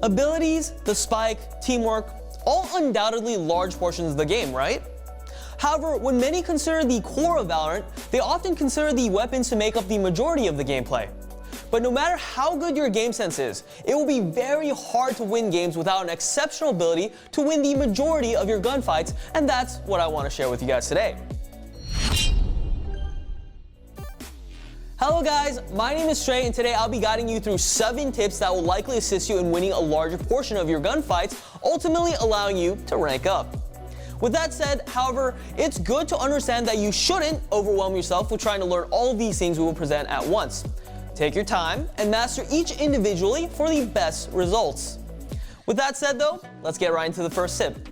Abilities, the spike, teamwork, all undoubtedly large portions of the game, right? However, when many consider the core of Valorant, they often consider the weapons to make up the majority of the gameplay. But no matter how good your game sense is, it will be very hard to win games without an exceptional ability to win the majority of your gunfights, and that's what I want to share with you guys today. Hello guys, my name is Trey, and today I'll be guiding you through 7 tips that will likely assist you in winning a larger portion of your gunfights, ultimately allowing you to rank up. With that said, however, it's good to understand that you shouldn't overwhelm yourself with trying to learn all of these things we will present at once. Take your time and master each individually for the best results. With that said though, let's get right into the first tip.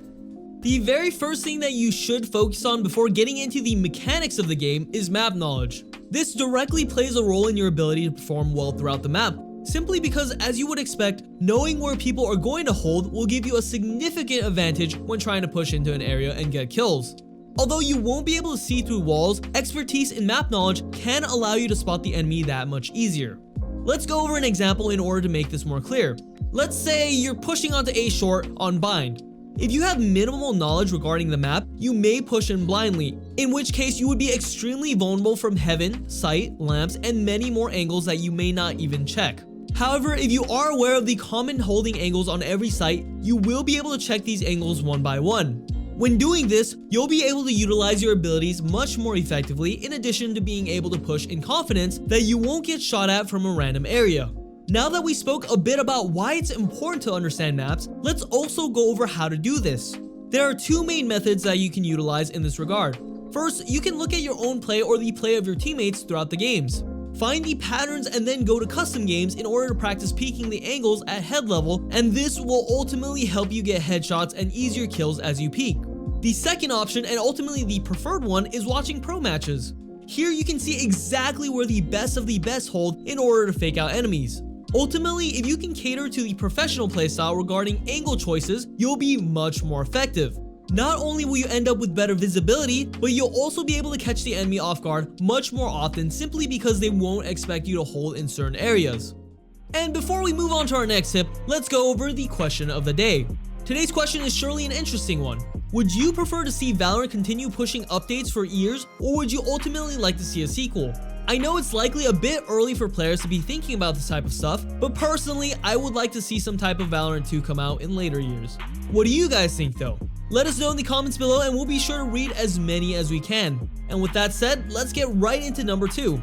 The very first thing that you should focus on before getting into the mechanics of the game is map knowledge. This directly plays a role in your ability to perform well throughout the map, simply because, as you would expect, knowing where people are going to hold will give you a significant advantage when trying to push into an area and get kills. Although you won't be able to see through walls, expertise in map knowledge can allow you to spot the enemy that much easier. Let's go over an example in order to make this more clear. Let's say you're pushing onto A short on bind. If you have minimal knowledge regarding the map, you may push in blindly, in which case you would be extremely vulnerable from heaven, sight, lamps, and many more angles that you may not even check. However, if you are aware of the common holding angles on every site, you will be able to check these angles one by one. When doing this, you'll be able to utilize your abilities much more effectively, in addition to being able to push in confidence that you won't get shot at from a random area. Now that we spoke a bit about why it's important to understand maps, let's also go over how to do this. There are 2 main methods that you can utilize in this regard. First, you can look at your own play or the play of your teammates throughout the games. Find the patterns and then go to custom games in order to practice peeking the angles at head level, and this will ultimately help you get headshots and easier kills as you peek. The second option, and ultimately the preferred one, is watching pro matches. Here you can see exactly where the best of the best hold in order to fake out enemies. Ultimately, if you can cater to the professional playstyle regarding angle choices, you'll be much more effective. Not only will you end up with better visibility, but you'll also be able to catch the enemy off guard much more often, simply because they won't expect you to hold in certain areas. And before we move on to our next tip, let's go over the question of the day. Today's question is surely an interesting one. Would you prefer to see Valorant continue pushing updates for years, or would you ultimately like to see a sequel? I know it's likely a bit early for players to be thinking about this type of stuff, but personally, I would like to see some type of Valorant 2 come out in later years. What do you guys think though? Let us know in the comments below, and we'll be sure to read as many as we can. And with that said, let's get right into number 2.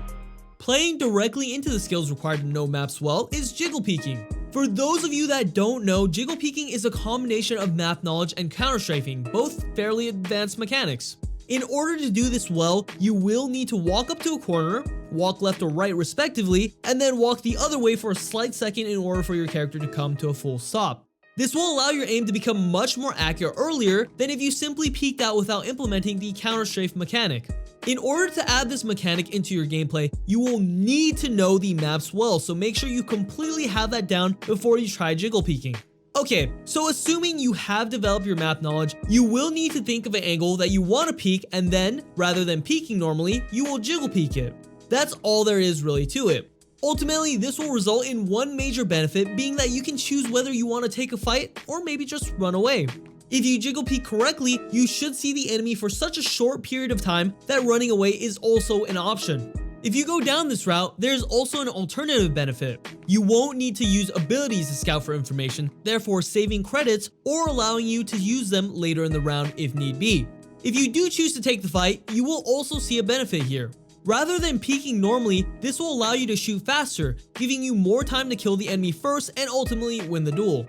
Playing directly into the skills required to know maps well is Jiggle Peeking. For those of you that don't know, Jiggle Peeking is a combination of map knowledge and counter strafing, both fairly advanced mechanics. In order to do this well, you will need to walk up to a corner, walk left or right respectively, and then walk the other way for a slight second in order for your character to come to a full stop. This will allow your aim to become much more accurate earlier than if you simply peeked out without implementing the counter strafe mechanic. In order to add this mechanic into your gameplay, you will need to know the maps well, so make sure you completely have that down before you try Jiggle Peeking. Okay, so assuming you have developed your map knowledge, you will need to think of an angle that you want to peek, and then, rather than peeking normally, you will Jiggle Peek it. That's all there is really to it. Ultimately, this will result in one major benefit, being that you can choose whether you want to take a fight or maybe just run away. If you Jiggle Peek correctly, you should see the enemy for such a short period of time that running away is also an option. If you go down this route, there's also an alternative benefit. You won't need to use abilities to scout for information, therefore saving credits or allowing you to use them later in the round if need be. If you do choose to take the fight, you will also see a benefit here. Rather than peeking normally, this will allow you to shoot faster, giving you more time to kill the enemy first and ultimately win the duel.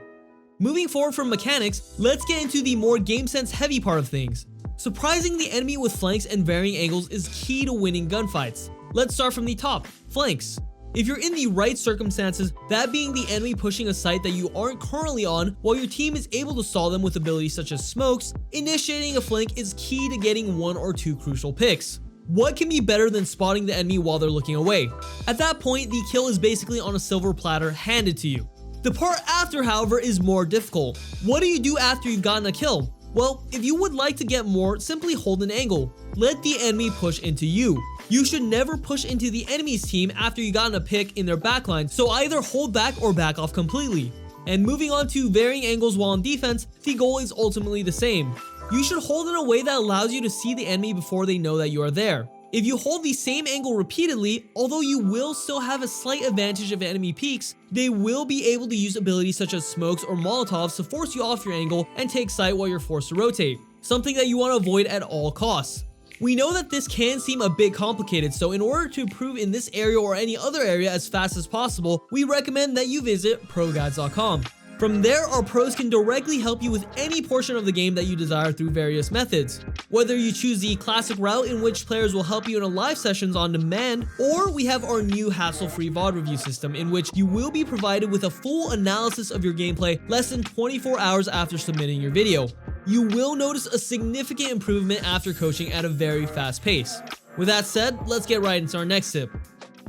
Moving forward from mechanics, let's get into the more game sense heavy part of things. Surprising the enemy with flanks and varying angles is key to winning gunfights. Let's start from the top, flanks. If you're in the right circumstances, that being the enemy pushing a site that you aren't currently on while your team is able to stall them with abilities such as smokes, initiating a flank is key to getting 1 or 2 crucial picks. What can be better than spotting the enemy while they're looking away? At that point, the kill is basically on a silver platter handed to you. The part after, however, is more difficult. What do you do after you've gotten a kill? Well, if you would like to get more, simply hold an angle. Let the enemy push into you. You should never push into the enemy's team after you've gotten a pick in their backline, so either hold back or back off completely. And moving on to varying angles while on defense, the goal is ultimately the same. You should hold in a way that allows you to see the enemy before they know that you are there. If you hold the same angle repeatedly, although you will still have a slight advantage if enemy peeks, they will be able to use abilities such as smokes or molotovs to force you off your angle and take sight while you're forced to rotate, something that you want to avoid at all costs. We know that this can seem a bit complicated, so in order to improve in this area or any other area as fast as possible, we recommend that you visit ProGuides.com. From there, our pros can directly help you with any portion of the game that you desire through various methods. Whether you choose the classic route in which players will help you in a live sessions on demand, or we have our new hassle-free VOD review system in which you will be provided with a full analysis of your gameplay less than 24 hours after submitting your video. You will notice a significant improvement after coaching at a very fast pace. With that said, let's get right into our next tip.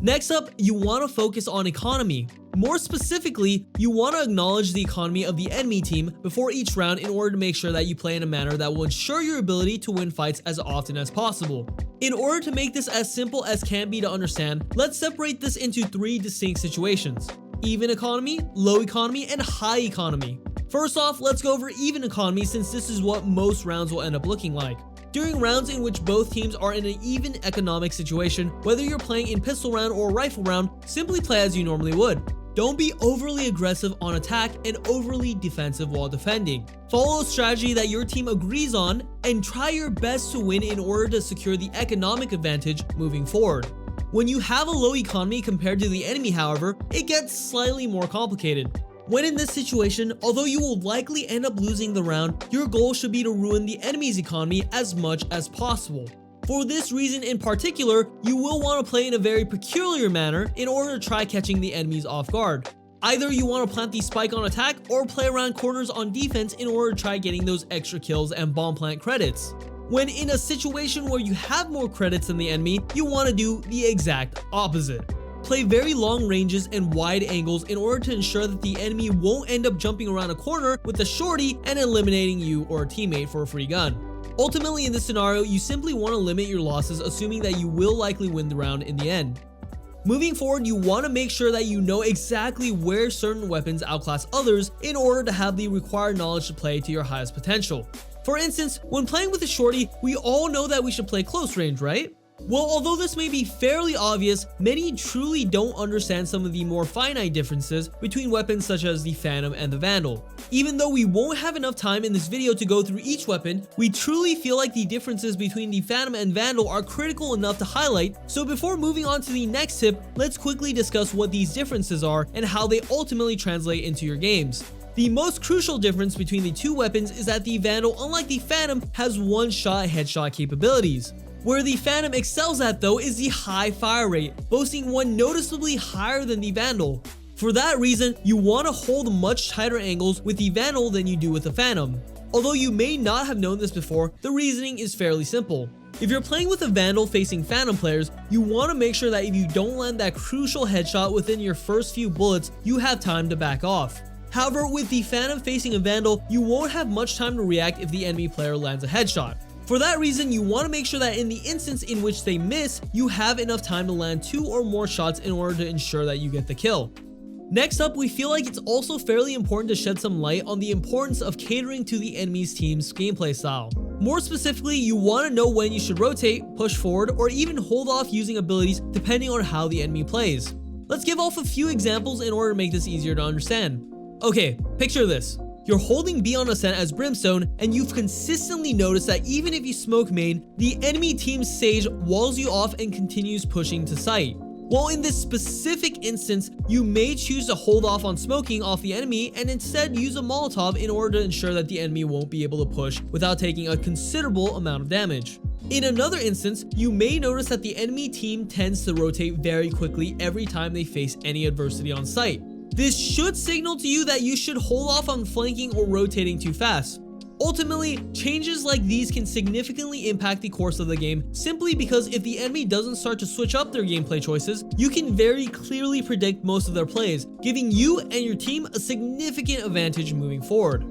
Next up, you want to focus on economy. More specifically, you want to acknowledge the economy of the enemy team before each round in order to make sure that you play in a manner that will ensure your ability to win fights as often as possible. In order to make this as simple as can be to understand, let's separate this into 3 distinct situations: even economy, low economy, and high economy. First off, let's go over even economy since this is what most rounds will end up looking like. During rounds in which both teams are in an even economic situation, whether you're playing in pistol round or rifle round, simply play as you normally would. Don't be overly aggressive on attack and overly defensive while defending. Follow a strategy that your team agrees on and try your best to win in order to secure the economic advantage moving forward. When you have a low economy compared to the enemy, however, it gets slightly more complicated. When in this situation, although you will likely end up losing the round, your goal should be to ruin the enemy's economy as much as possible. For this reason in particular, you will want to play in a very peculiar manner in order to try catching the enemies off guard. Either you want to plant the spike on attack or play around corners on defense in order to try getting those extra kills and bomb plant credits. When in a situation where you have more credits than the enemy, you want to do the exact opposite. Play very long ranges and wide angles in order to ensure that the enemy won't end up jumping around a corner with a shorty and eliminating you or a teammate for a free gun. Ultimately, in this scenario, you simply want to limit your losses, assuming that you will likely win the round in the end. Moving forward, you want to make sure that you know exactly where certain weapons outclass others in order to have the required knowledge to play to your highest potential. For instance, when playing with a shorty, we all know that we should play close range, right? Well, although this may be fairly obvious, many truly don't understand some of the more finite differences between weapons such as the Phantom and the Vandal. Even though we won't have enough time in this video to go through each weapon, we truly feel like the differences between the Phantom and Vandal are critical enough to highlight, so before moving on to the next tip, let's quickly discuss what these differences are and how they ultimately translate into your games. The most crucial difference between the two weapons is that the Vandal, unlike the Phantom, has one-shot headshot capabilities. Where the Phantom excels at though is the high fire rate, boasting one noticeably higher than the Vandal. For that reason, you want to hold much tighter angles with the Vandal than you do with the Phantom. Although you may not have known this before, the reasoning is fairly simple. If you're playing with a Vandal facing Phantom players, you want to make sure that if you don't land that crucial headshot within your first few bullets, you have time to back off. However, with the Phantom facing a Vandal, you won't have much time to react if the enemy player lands a headshot. For that reason, you want to make sure that in the instance in which they miss, you have enough time to land 2 or more shots in order to ensure that you get the kill. Next up, we feel like it's also fairly important to shed some light on the importance of catering to the enemy's team's gameplay style. More specifically, you want to know when you should rotate, push forward, or even hold off using abilities depending on how the enemy plays. Let's give off a few examples in order to make this easier to understand. Okay, picture this. You're holding B on Ascent as Brimstone, and you've consistently noticed that even if you smoke main, the enemy team's Sage walls you off and continues pushing to site. Well, in this specific instance, you may choose to hold off on smoking off the enemy and instead use a Molotov in order to ensure that the enemy won't be able to push without taking a considerable amount of damage. In another instance, you may notice that the enemy team tends to rotate very quickly every time they face any adversity on site. This should signal to you that you should hold off on flanking or rotating too fast. Ultimately, changes like these can significantly impact the course of the game simply because if the enemy doesn't start to switch up their gameplay choices, you can very clearly predict most of their plays, giving you and your team a significant advantage moving forward.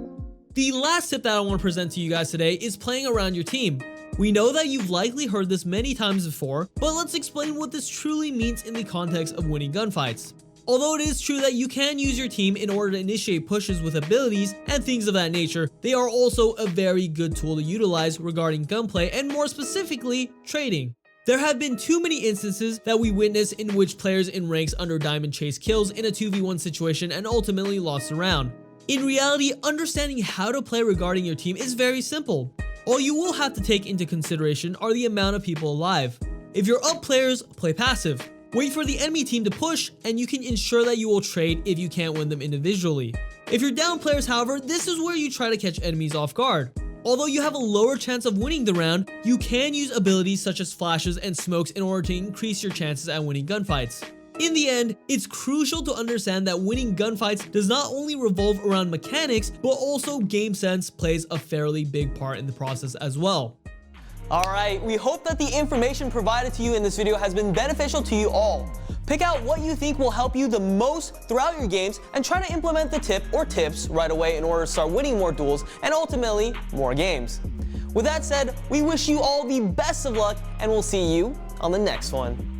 The last tip that I want to present to you guys today is playing around your team. We know that you've likely heard this many times before, but let's explain what this truly means in the context of winning gunfights. Although it is true that you can use your team in order to initiate pushes with abilities and things of that nature, they are also a very good tool to utilize regarding gunplay and more specifically, trading. There have been too many instances that we witness in which players in ranks under diamond chase kills in a 2v1 situation and ultimately lost the round. In reality, understanding how to play regarding your team is very simple. All you will have to take into consideration are the amount of people alive. If you're up players, play passive. Wait for the enemy team to push, and you can ensure that you will trade if you can't win them individually. If you're down players, however, this is where you try to catch enemies off guard. Although you have a lower chance of winning the round, you can use abilities such as flashes and smokes in order to increase your chances at winning gunfights. In the end, it's crucial to understand that winning gunfights does not only revolve around mechanics, but also game sense plays a fairly big part in the process as well. Alright, we hope that the information provided to you in this video has been beneficial to you all. Pick out what you think will help you the most throughout your games and try to implement the tip or tips right away in order to start winning more duels and ultimately more games. With that said, we wish you all the best of luck and we'll see you on the next one.